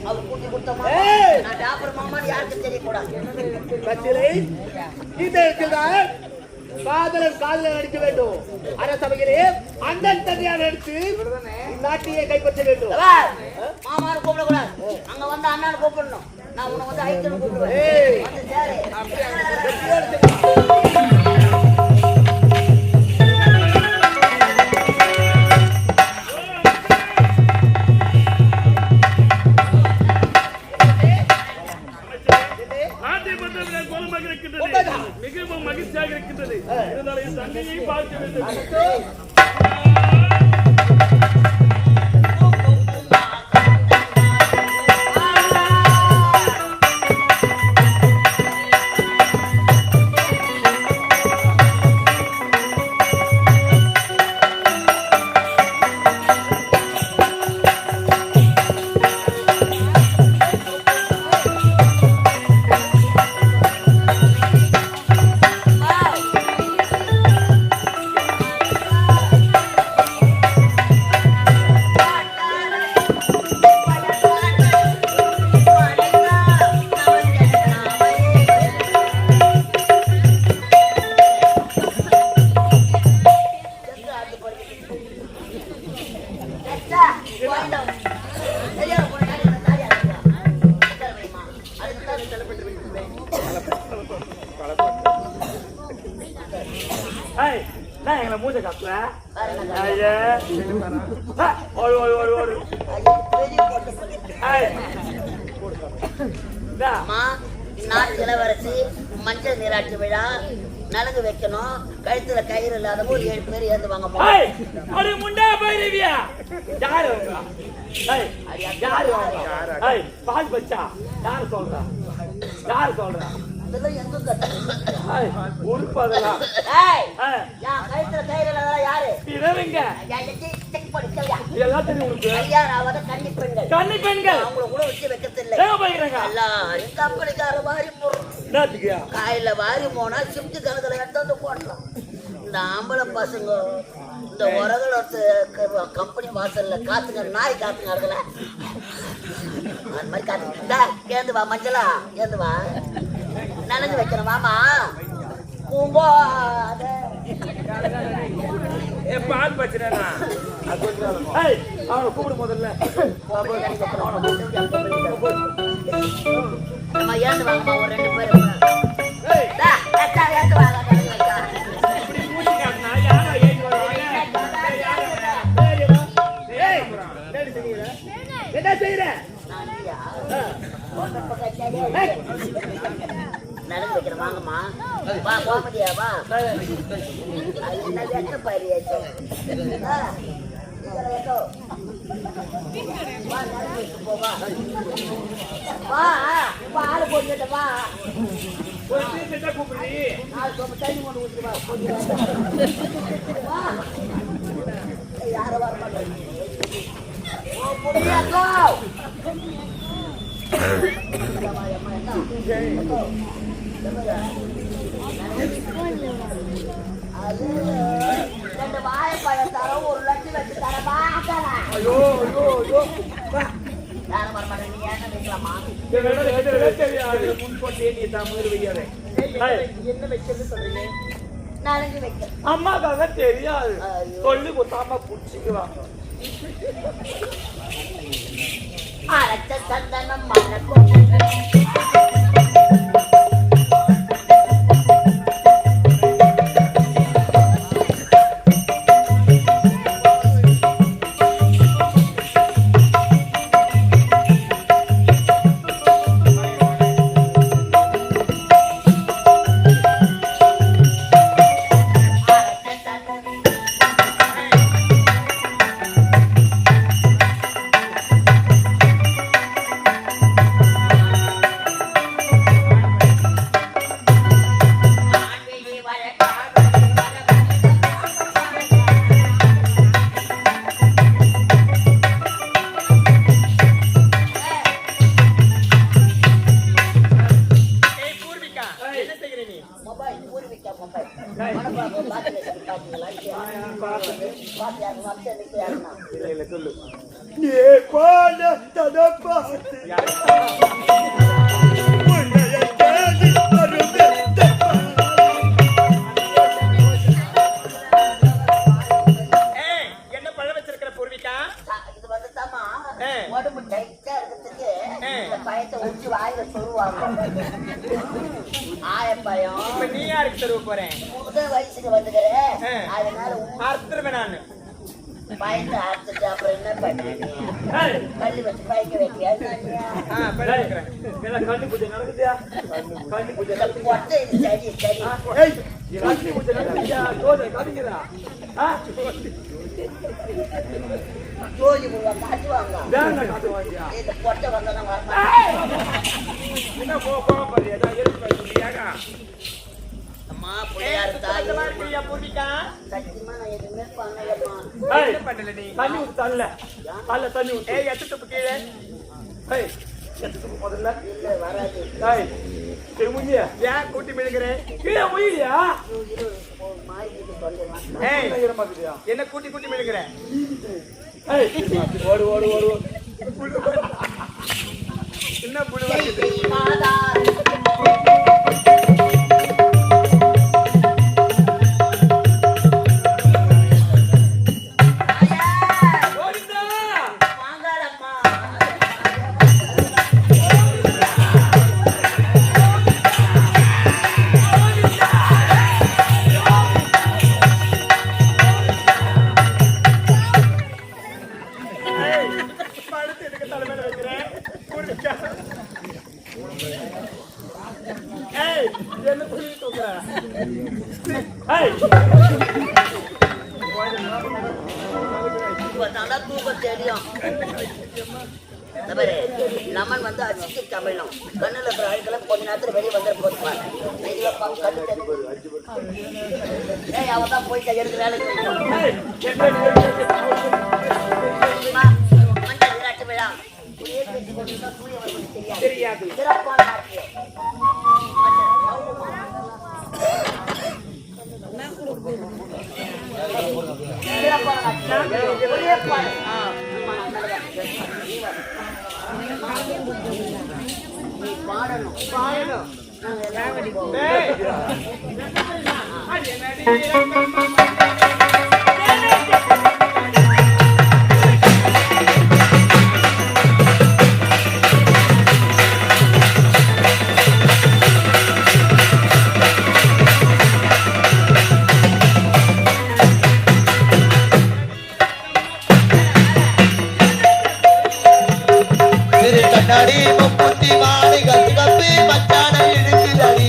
அவர் கூட்டி கொடுத்தமா நான் டாக்டர் மாமான்னு யாருக்கும் தெரியக்கூடாது. காதலன் காதலன் அடிக்க வேண்டும். அரசபையிலே அண்ணன் தனியாக எடுத்து நாட்டையே கைப்பற்ற வேண்டும். மாமான்னு கூப்பிடக்கூடாது. அங்க வந்து அண்ணான்னு கூப்பிடணும். நான் உன்னை வந்து ஐத்தன்னு கூப்பிடுவேன். மிகவும் மகிழ்ச்சியாக இருக்கின்றது. இருந்தாலும் தண்ணியை பார்க்க வேண்டும். எங்களை மூஞ்ச காட்டுற நாட்டு இளவரசி மஞ்சள் நீராட்டு விழா நலங்கு வைக்கணும். கழுத்துல கயிறு இல்லாத போது 7 பேர் ஏந்து வாங்க பால் பச்சா யாரு சொல்றா யாரு சொல்றா உடுப்பதெல்லாம் கழுத்துல கயிறு இல்லாத யாரு கன்னி பெண்கள் கன்னி பெண்கள் அவங்கள கூட வச்சு வைக்கிறதில்லை. எல்லாரும் கப்பலிக்கார வாரி போடுறோம். காயில வாரி போனா சிப்டி கணக்குல எடுத்து வந்து போடலாம். இந்த ஆம்பளை பசங்க இந்த உரகளோட கம்பெனி வாசல்ல காத்துங்க நாய் காத்துங்க இருக்குல்ல அந்த மாதிரி காத்துங்க. ஏந்து வா மஞ்சளா ஏந்து வா நலங்கு வைக்கிறோம் மாமா பூங்கோ பால் பச்சனா அவனை கூப்பிடு முதல்ல ஏந்து வாங்கம்மா ஒரு 2 பேர் ஏந்து வாங்க. என்ன செய்யற நலங்கு வைக்கிற வாங்கம்மா வா கோமதியா வா என்ன வெட்ட பாரியாச்சு பால் போட்டு வா தண்ணி கொண்டு ஊற்றுவா யாரும் வர மாட்டேன். வாழைப்பழம் தர 1 லட்சம் வச்சு தர என்ன வைக்கிறது சொல்றீங்க? நலங்கு வைக்க அம்மாக்காக தெரியாது சொல்லி கொடுத்தாம புடிச்சுக்குவாங்க. அரைச்ச சந்தனம் மணக்கும் போன தனப்பாத்து உன்னைய தேடி வருது என்ன பழ வச்சிருக்கிற பூர்விகா? இது வந்து தாமா உடம்பு டைட்டா இருக்கிறதுக்கு இந்த பயத்தை உச்சி வாயில சொல்லுவாங்க. ஆயப்பயம் இப்ப நீ யாருக்கு தருவ போறேன்? முதல் வயசுக்கு வந்துக்கிறேன். அதனால அறுத்துருவேன் நானு. பயத்தை அறுத்துட்டு அப்புறம் என்ன பண்ணுறேன்? பள்ளி வச்சு பயக்க வைக்கியா? கண்ணு பூஜை நடக்குதியா? கண்ணு பூஜை பொட்டை இது சரி சரி. கண்ணு பூஜை நடக்குதியா? தோதை கடிக்கிறா ஜோதி பூவா காட்டுவாங்க. காட்டுவாங்க. இந்த பொட்டை வந்தா என்ன போறியா? எதிர்பார்க்கிறியாக்கா? அம்மா பிள்ளையாரு தாய் பூர்விகா சத்தியமா நான் எதுவுமே பண்ணலம்மா. என்ன பண்ணல நீ? தண்ணி ஊத்து தள்ள தண்ணி ஊத்து. எட்டு துப்பு கீழே எட்டு துப்பு முதல்ல இல்ல வராது. திருமுஞ்சிய ஏன் கூட்டி மிழுகிறேன்? கீழே முயிலியா? மாய்க்கு சொல்லுவான். என்ன கூட்டி கூட்டி மிழுகிறேன்? ஓடு ஓடு ஓடு என்ன புழுவா மாதா நல்லா தூக்கம் தெரியும். லெமன் வந்து அடிச்சு தமிழும் கண்ணுல இருக்கிற அழுக்கெல்லாம் கொஞ்ச நேரத்துல வெளியே வந்து போட்டுப்பாங்க. அவன் தான் போயிட்டு எடுத்து வேலை மஞ்சள் விளையாட்டு விழா தெரியாது. சிறப்பான நாட்டியம். பாடணும் பாயணும். கண்ணாடி முப்புத்தி மாளிகள் கப்பி மச்சான இழுக்குதடி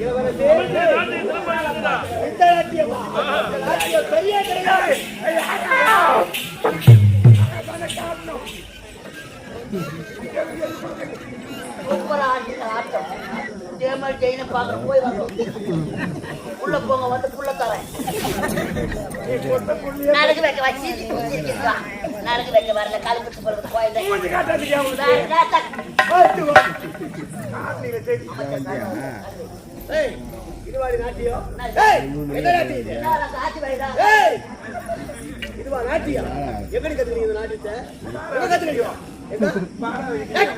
இளவரசே, நாட்டிய சிறப்பாக இந்த நாட்டியமா? இந்த நாட்டியம் சரியா கிடையாது. சூப்பரா ஆடுறீங்க ஆட்டம். இதே மாதிரி ஜெயினை பார்க்க போய் வந்தோம். உள்ள போங்க வந்து புள்ள தரேன். நாளைக்கு வைக்க வச்சு நாளைக்கு வைக்க வரல காலு குத்து போறது போயிருந்தேன். ஏய், இதுவாடி நாட்டியம்? ஏய், எந்த நாட்டியம் இது? ஆட்சி வயதா ஏய், இதுவா நாட்டியம்? எப்படி கத்துக்கிறீங்க இந்த நாட்டியத்தை? எங்க கத்துக்கிறீங்க? எங்க? ஏய்,